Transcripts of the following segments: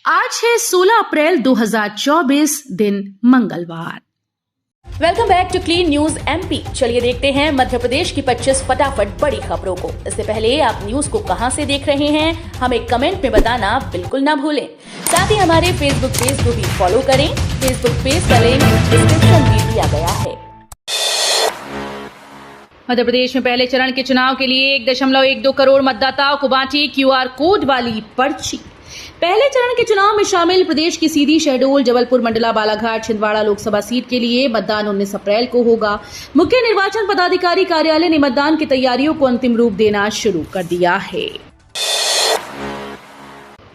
आज है 16 अप्रैल 2024 दिन मंगलवार। Welcome back to clean news MP. चलिए देखते हैं मध्य प्रदेश की 25 फटाफट बड़ी खबरों को। इससे पहले आप न्यूज को कहां से देख रहे हैं हमें कमेंट में बताना बिल्कुल ना भूलें। साथ ही हमारे फेसबुक पेज को भी फॉलो करें। फेसबुक पेज का लिंक डिस्क्रिप्शन में दिया गया है। मध्य प्रदेश में पहले चरण के चुनाव के लिए 1.12 करोड़ मतदाताओं को बांटी क्यूआर कोड वाली पर्ची। पहले चरण के चुनाव में शामिल प्रदेश की सीधी, शहडोल, जबलपुर, मंडला, बालाघाट, छिंदवाड़ा लोकसभा सीट के लिए मतदान 19 अप्रैल को होगा। मुख्य निर्वाचन पदाधिकारी कार्यालय ने मतदान की तैयारियों को अंतिम रूप देना शुरू कर दिया है।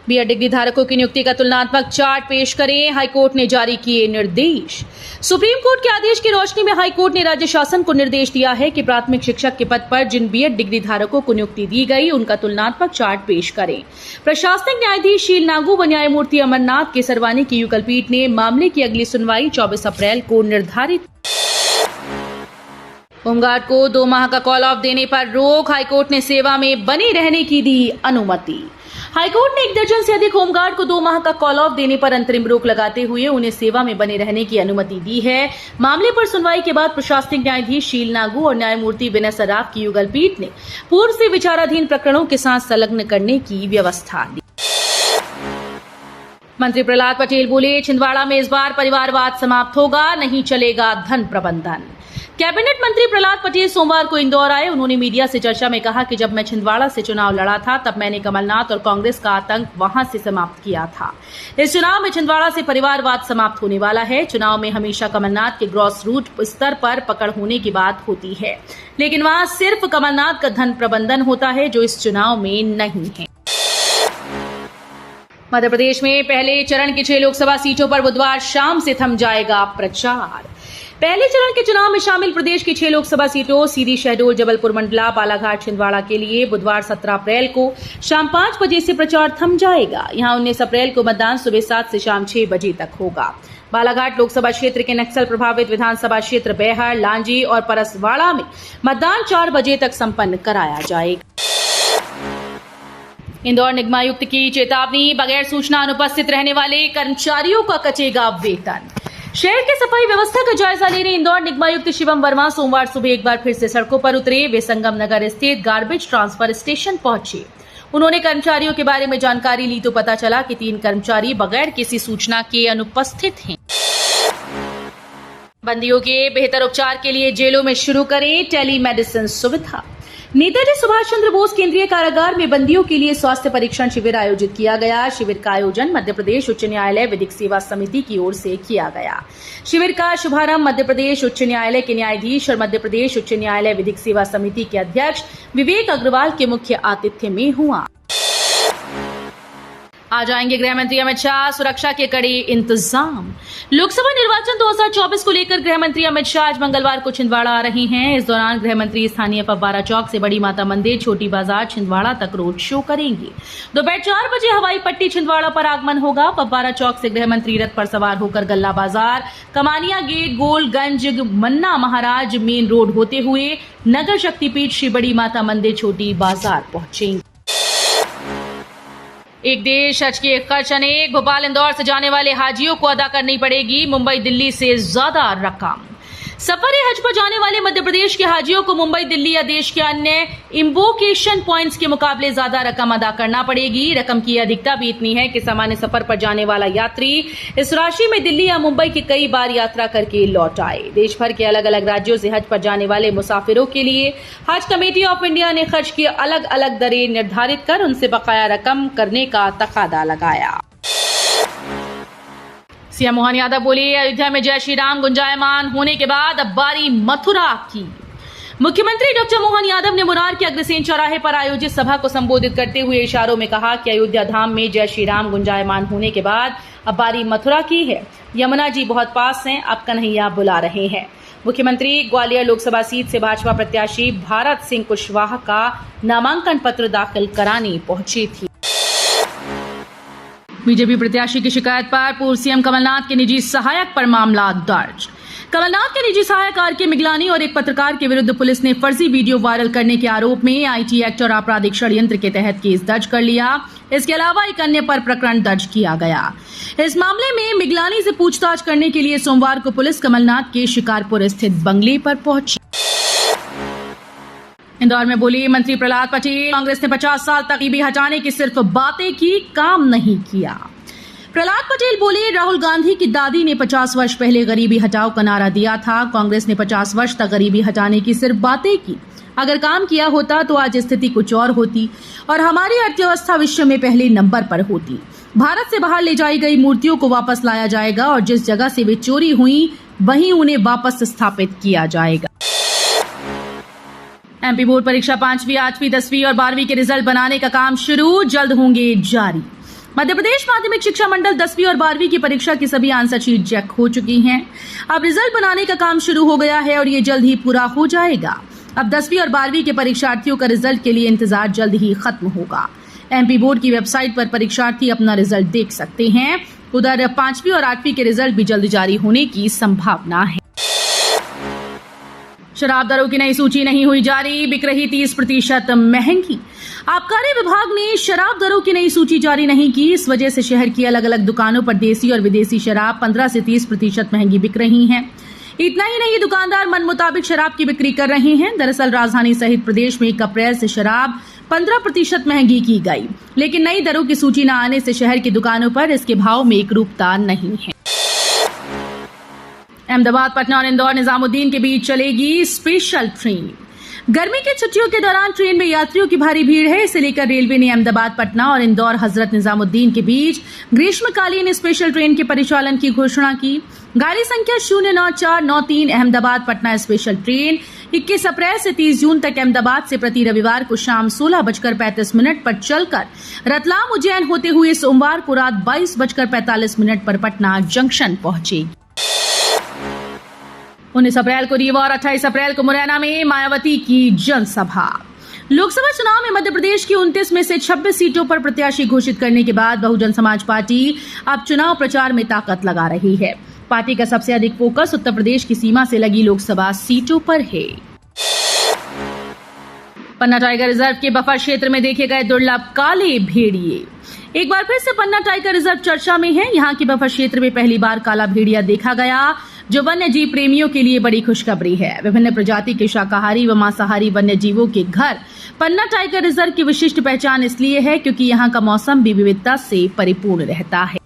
बीएड डिग्री धारकों की नियुक्ति का तुलनात्मक चार्ट पेश करें, हाईकोर्ट ने जारी किए निर्देश। सुप्रीम कोर्ट के आदेश की रोशनी में हाईकोर्ट ने राज्य शासन को निर्देश दिया है कि प्राथमिक शिक्षक के पद पर जिन बीएड डिग्री धारकों को नियुक्ति दी गई उनका तुलनात्मक चार्ट पेश करें। प्रशासनिक न्यायाधीश शील नागू व न्यायमूर्ति अमरनाथ केसरवानी की युगल पीठ ने मामले की अगली सुनवाई 24 अप्रैल को निर्धारित। होमगार्ड को 2 माह का कॉल ऑफ देने पर रोक, हाईकोर्ट ने सेवा में बने रहने की दी अनुमति। हाईकोर्ट ने 1 दर्जन से अधिक होमगार्ड को 2 माह का कॉल ऑफ देने पर अंतरिम रोक लगाते हुए उन्हें सेवा में बने रहने की अनुमति दी है। मामले पर सुनवाई के बाद प्रशासनिक न्यायाधीश शील नागू और न्यायमूर्ति विनय सराफ की युगल पीठ ने पूर्व से विचाराधीन प्रकरणों के साथ संलग्न करने की व्यवस्था दी। मंत्री प्रहलाद पटेल बोले, छिंदवाड़ा में इस बार परिवारवाद समाप्त होगा, नहीं चलेगा धन प्रबंधन। कैबिनेट मंत्री प्रहलाद पटेल सोमवार को इंदौर आए। उन्होंने मीडिया से चर्चा में कहा कि जब मैं छिंदवाड़ा से चुनाव लड़ा था तब मैंने कमलनाथ और कांग्रेस का आतंक वहां से समाप्त किया था। इस चुनाव में छिंदवाड़ा से परिवारवाद समाप्त होने वाला है। चुनाव में हमेशा कमलनाथ के ग्रॉस रूट स्तर पर पकड़ होने की बात होती है, लेकिन वहां सिर्फ कमलनाथ का धन प्रबंधन होता है जो इस चुनाव में नहीं है। मध्य प्रदेश में पहले चरण की 6 लोकसभा सीटों पर बुधवार शाम से थम जाएगा प्रचार। पहले चरण के चुनाव में शामिल प्रदेश की 6 लोकसभा सीटों सीधी, शहडोल, जबलपुर, मंडला, बालाघाट, छिंदवाड़ा के लिए बुधवार 17 अप्रैल को शाम 5 बजे से प्रचार थम जाएगा। यहां 19 अप्रैल को मतदान सुबह 7 से शाम 6 बजे तक होगा। बालाघाट लोकसभा क्षेत्र के नक्सल प्रभावित विधानसभा क्षेत्र बेहर, लांजी और परसवाड़ा में मतदान 4 बजे तक संपन्न कराया जाएगा। इंदौर निगमायुक्त की चेतावनी, बगैर सूचना अनुपस्थित रहने वाले कर्मचारियों का कटेगा वेतन। शहर की सफाई व्यवस्था का जायजा लेने इंदौर निगमायुक्त शिवम वर्मा सोमवार सुबह एक बार फिर से सड़कों पर उतरे। वे संगम नगर स्थित गार्बेज ट्रांसफर स्टेशन पहुंचे। उन्होंने कर्मचारियों के बारे में जानकारी ली तो पता चला कि 3 कर्मचारी बगैर किसी सूचना के अनुपस्थित हैं। बंदियों के बेहतर उपचार के लिए जेलों में शुरू करें टेलीमेडिसिन सुविधा। नेताजी सुभाष चंद्र बोस केंद्रीय कारागार में बंदियों के लिए स्वास्थ्य परीक्षण शिविर आयोजित किया गया। शिविर का आयोजन मध्य प्रदेश उच्च न्यायालय विधिक सेवा समिति की ओर से किया गया। शिविर का शुभारंभ मध्य प्रदेश उच्च न्यायालय के न्यायाधीश और मध्य प्रदेश उच्च न्यायालय विधिक सेवा समिति के अध्यक्ष विवेक अग्रवाल के मुख्य आतिथ्य में हुआ। आज आएंगे गृह मंत्री अमित शाह, सुरक्षा के कड़े इंतजाम। लोकसभा निर्वाचन 2024 को लेकर गृह मंत्री अमित शाह आज मंगलवार को छिंदवाड़ा आ रहे हैं। इस दौरान गृह मंत्री स्थानीय फव्वारा चौक से बड़ी माता मंदिर, छोटी बाजार, छिंदवाड़ा तक रोड शो करेंगे। दोपहर 4 बजे हवाई पट्टी छिंदवाड़ा पर आगमन होगा। फव्वारा चौक से गृह मंत्री रथ पर सवार होकर गल्ला बाजार, कमानिया गेट, गोलगंज, मन्ना महाराज मेन रोड होते हुए नगर शक्तिपीठ श्री बड़ी माता मंदिर, छोटी बाजार पहुंचेंगे। एक देश हज के खर्च अनेक, भोपाल इंदौर से जाने वाले हाजियों को अदा करनी पड़ेगी मुंबई दिल्ली से ज्यादा रकम। सफर हज पर जाने वाले मध्य प्रदेश के हाजियों को मुंबई, दिल्ली या देश के अन्य इम्बोकेशन पॉइंट्स के मुकाबले ज्यादा रकम अदा करना पड़ेगी। रकम की अधिकता भी इतनी है कि सामान्य सफर पर जाने वाला यात्री इस राशि में दिल्ली या मुंबई की कई बार यात्रा करके लौट आए। देश भर के अलग अलग राज्यों से हज पर जाने वाले मुसाफिरों के लिए हज कमेटी ऑफ इंडिया ने खर्च की अलग अलग दरें निर्धारित कर उनसे बकाया रकम करने का तकादा लगाया। सीएम मोहन यादव बोले, अयोध्या में जय श्री राम गुंजायमान होने के बाद अब बारी मथुरा की। मुख्यमंत्री डॉक्टर मोहन यादव ने मुरार के अग्रसेन चौराहे पर आयोजित सभा को संबोधित करते हुए इशारों में कहा कि अयोध्या धाम में जय श्री राम गुंजायमान होने के बाद अब बारी मथुरा की है। यमुना जी बहुत पास हैं, अब कन्हैया बुला रहे हैं। मुख्यमंत्री ग्वालियर लोकसभा सीट से भाजपा प्रत्याशी भारत सिंह कुशवाहा का नामांकन पत्र दाखिल कराने पहुंची थी। बीजेपी प्रत्याशी की शिकायत पर पूर्व सीएम कमलनाथ के निजी सहायक पर मामला दर्ज। कमलनाथ के निजी सहायक आर.के. मिगलानी और एक पत्रकार के विरुद्ध पुलिस ने फर्जी वीडियो वायरल करने के आरोप में आईटी एक्ट और आपराधिक षड्यंत्र के तहत केस दर्ज कर लिया। इसके अलावा एक अन्य पर प्रकरण दर्ज किया गया। इस मामले में मिगलानी से पूछताछ करने के लिए सोमवार को पुलिस कमलनाथ के शिकारपुर स्थित बंगले पर पहुंची। इंदौर में बोली मंत्री प्रहलाद पटेल, कांग्रेस ने 50 साल तक गरीबी हटाने की सिर्फ बातें की, काम नहीं किया। प्रहलाद पटेल बोले, राहुल गांधी की दादी ने 50 वर्ष पहले गरीबी हटाओ का नारा दिया था। कांग्रेस ने 50 वर्ष तक गरीबी हटाने की सिर्फ बातें की, अगर काम किया होता तो आज स्थिति कुछ और होती और हमारी अर्थव्यवस्था विश्व में पहले नंबर पर होती। भारत से बाहर ले जाई गई मूर्तियों को वापस लाया जाएगा और जिस जगह से वे चोरी हुई वहीं उन्हें वापस स्थापित किया जाएगा। एमपी बोर्ड परीक्षा 5वीं, 8वीं, 10वीं और 12वीं के रिजल्ट बनाने का काम शुरू, जल्द होंगे जारी। मध्य प्रदेश माध्यमिक शिक्षा मंडल 10वीं और 12वीं की परीक्षा की सभी आंसर शीट चेक हो चुकी हैं। अब रिजल्ट बनाने का काम शुरू हो गया है और ये जल्द ही पूरा हो जाएगा। अब 10वीं और 12वीं के परीक्षार्थियों का रिजल्ट के लिए इंतजार जल्द ही खत्म होगा। एमपी बोर्ड की वेबसाइट पर परीक्षार्थी अपना रिजल्ट देख सकते हैं। उधर 5वीं और 8वीं के रिजल्ट भी जल्द जारी होने की संभावना है। शराब दरों की नई सूची नहीं हुई जारी, बिक रही 30% महंगी। आबकारी विभाग ने शराब दरों की नई सूची जारी नहीं की। इस वजह से शहर की अलग अलग दुकानों पर देसी और विदेशी शराब 15 से 30% महंगी बिक रही हैं। इतना ही नहीं, दुकानदार मन मुताबिक शराब की बिक्री कर रहे हैं। दरअसल राजधानी सहित प्रदेश में 1 अप्रैल से शराब 15% महंगी की गई, लेकिन नई दरों की सूची न आने से शहर की दुकानों पर इसके भाव में एकरूपता नहीं है। अहमदाबाद, पटना और इंदौर निजामुद्दीन के बीच चलेगी स्पेशल ट्रेन। गर्मी की छुट्टियों के दौरान ट्रेन में यात्रियों की भारी भीड़ है। इसे लेकर रेलवे ने अहमदाबाद, पटना और इंदौर हजरत निजामुद्दीन के बीच ग्रीष्मकालीन स्पेशल ट्रेन के परिचालन की घोषणा की। गाड़ी संख्या 09493 अहमदाबाद पटना स्पेशल ट्रेन 21 अप्रैल से 30 जून तक अहमदाबाद से प्रति रविवार को शाम 16:35 पर चलकर रतलाम, उज्जैन होते हुए सोमवार को रात 22:45 पर पटना जंक्शन पहुंचेगी। 19 अप्रैल को रीवा और 28 अप्रैल को मुरैना में मायावती की जनसभा। लोकसभा चुनाव में मध्य प्रदेश की 29 में से 26 सीटों पर प्रत्याशी घोषित करने के बाद बहुजन समाज पार्टी अब चुनाव प्रचार में ताकत लगा रही है। पार्टी का सबसे अधिक फोकस उत्तर प्रदेश की सीमा से लगी लोकसभा सीटों पर है। पन्ना टाइगर रिजर्व के बफर क्षेत्र में देखे गए दुर्लभ काले भेड़िए। एक बार फिर से पन्ना टाइगर रिजर्व चर्चा में है। यहाँ के बफर क्षेत्र में पहली बार काला भेड़िया देखा गया, जो वन्य जीव प्रेमियों के लिए बड़ी खुशखबरी है। विभिन्न प्रजाति के शाकाहारी व मांसाहारी वन्य जीवों के घर पन्ना टाइगर रिजर्व की विशिष्ट पहचान इसलिए है क्योंकि यहाँ का मौसम भी विविधता से परिपूर्ण रहता है।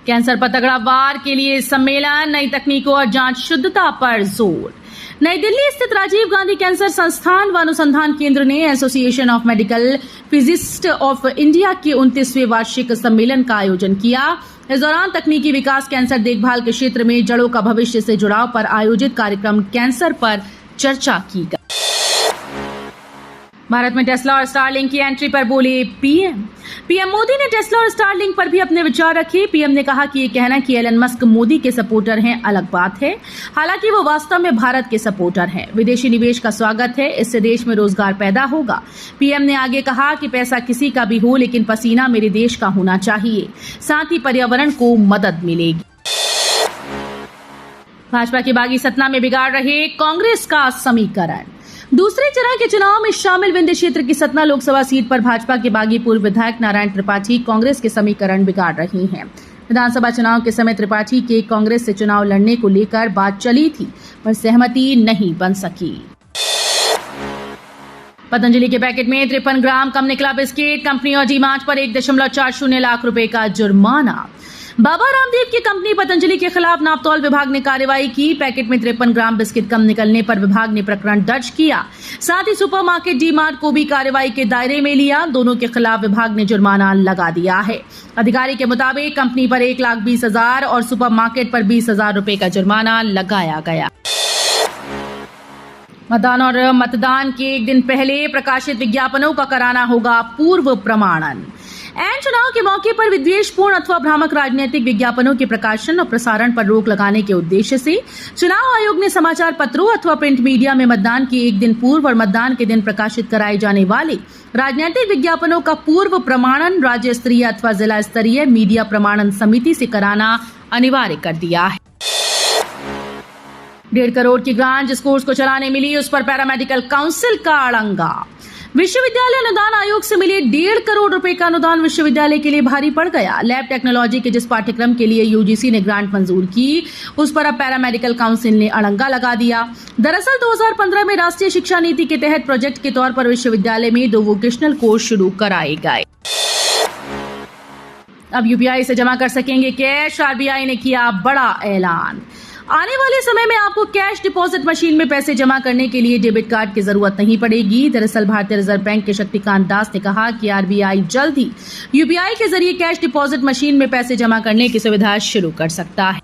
कैंसर पर तगड़ा वार के लिए सम्मेलन, नई तकनीकों और जांच शुद्धता पर जोर। नई दिल्ली स्थित राजीव गांधी कैंसर संस्थान व अनुसंधान केंद्र ने association of medical physicist of India के 29वें वार्षिक सम्मेलन का आयोजन किया। इस दौरान तकनीकी विकास, कैंसर देखभाल के क्षेत्र में जड़ों का भविष्य से जुड़ाव पर आयोजित कार्यक्रम कैंसर पर चर्चा की गई। भारत में टेस्ला और स्टारलिंक की एंट्री पर बोले पीएम मोदी ने टेस्ला और स्टारलिंक पर भी अपने विचार रखे। पीएम ने कहा कि ये कहना कि एलन मस्क मोदी के सपोर्टर हैं अलग बात है, हालांकि वो वास्तव में भारत के सपोर्टर हैं। विदेशी निवेश का स्वागत है, इससे देश में रोजगार पैदा होगा। पीएम ने आगे कहा कि पैसा किसी का भी हो, लेकिन पसीना मेरे देश का होना चाहिए, साथ ही पर्यावरण को मदद मिलेगी। भाजपा के बागी सतना में बिगाड़ रहे कांग्रेस का समीकरण। दूसरे चरण के चुनाव में शामिल विंध्य क्षेत्र की सतना लोकसभा सीट पर भाजपा के बागी पूर्व विधायक नारायण त्रिपाठी कांग्रेस के समीकरण बिगाड़ रही हैं। विधानसभा चुनाव के समय त्रिपाठी के कांग्रेस से चुनाव लड़ने को लेकर बात चली थी, पर सहमति नहीं बन सकी। पतंजलि के पैकेट में 53 ग्राम कम निकला बिस्किट, कंपनी और डीमार्ट पर 1.40 लाख रुपए का जुर्माना। बाबा रामदेव की कंपनी पतंजलि के खिलाफ नापतौल विभाग ने कार्रवाई की। पैकेट में 53 ग्राम बिस्किट कम निकलने पर विभाग ने प्रकरण दर्ज किया। साथ ही सुपरमार्केट डीमार्ट को भी कार्रवाई के दायरे में लिया। दोनों के खिलाफ विभाग ने जुर्माना लगा दिया है। अधिकारी के मुताबिक कंपनी पर 1,20,000 और सुपरमार्केट पर 20,000 रुपए का जुर्माना लगाया गया। मतदान और मतदान के एक दिन पहले प्रकाशित विज्ञापनों का कराना होगा पूर्व प्रमाणन। एन चुनाव के मौके पर विद्वेषपूर्ण अथवा भ्रामक राजनीतिक विज्ञापनों के प्रकाशन और प्रसारण पर रोक लगाने के उद्देश्य से चुनाव आयोग ने समाचार पत्रों अथवा प्रिंट मीडिया में मतदान के एक दिन पूर्व और मतदान के दिन प्रकाशित कराए जाने वाले राजनीतिक विज्ञापनों का पूर्व प्रमाणन राज्य स्तरीय अथवा जिला स्तरीय मीडिया प्रमाणन समिति से कराना अनिवार्य कर दिया है। 1.5 करोड़ की ग्रांट जिस कोर्स को चलाने मिली, उस पर पैरामेडिकल काउंसिल का अड़ंगा। विश्वविद्यालय अनुदान आयोग से मिले 1.5 करोड़ रुपए का अनुदान विश्वविद्यालय के लिए भारी पड़ गया। लैब टेक्नोलॉजी के जिस पाठ्यक्रम के लिए यूजीसी ने ग्रांट मंजूर की, उस पर अब पैरामेडिकल काउंसिल ने अड़ंगा लगा दिया। दरअसल 2015 में राष्ट्रीय शिक्षा नीति के तहत प्रोजेक्ट के तौर पर विश्वविद्यालय में 2 वोकेशनल कोर्स शुरू कराए गए। अब यूपीआई से जमा कर सकेंगे कैश, आरबीआई ने किया बड़ा ऐलान। आने वाले समय में आपको कैश डिपॉजिट मशीन में पैसे जमा करने के लिए डेबिट कार्ड की जरूरत नहीं पड़ेगी। दरअसल भारतीय रिजर्व बैंक के शक्तिकांत दास ने कहा कि आरबीआई जल्द ही यूपीआई के जरिए कैश डिपॉजिट मशीन में पैसे जमा करने की सुविधा शुरू कर सकता है।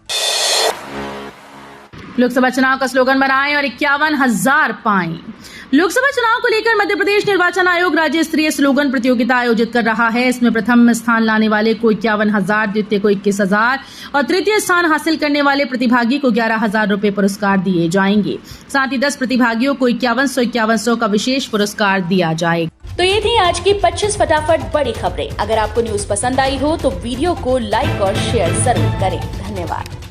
लोकसभा चुनाव का स्लोगन बनाएं और 51,000 पाएं। लोकसभा चुनाव को लेकर मध्य प्रदेश निर्वाचन आयोग राज्य स्तरीय स्लोगन प्रतियोगिता आयोजित कर रहा है। इसमें प्रथम स्थान लाने वाले को 51,000, द्वितीय को 21,000 और तृतीय स्थान हासिल करने वाले प्रतिभागी को 11,000 रुपए पुरस्कार दिए जाएंगे। साथ ही 10 प्रतिभागियों को 5100 का विशेष पुरस्कार दिया जाएगा। तो ये थी आज की 25 फटाफट बड़ी खबरें। अगर आपको न्यूज पसंद आई हो तो वीडियो को लाइक और शेयर जरूर करें। धन्यवाद।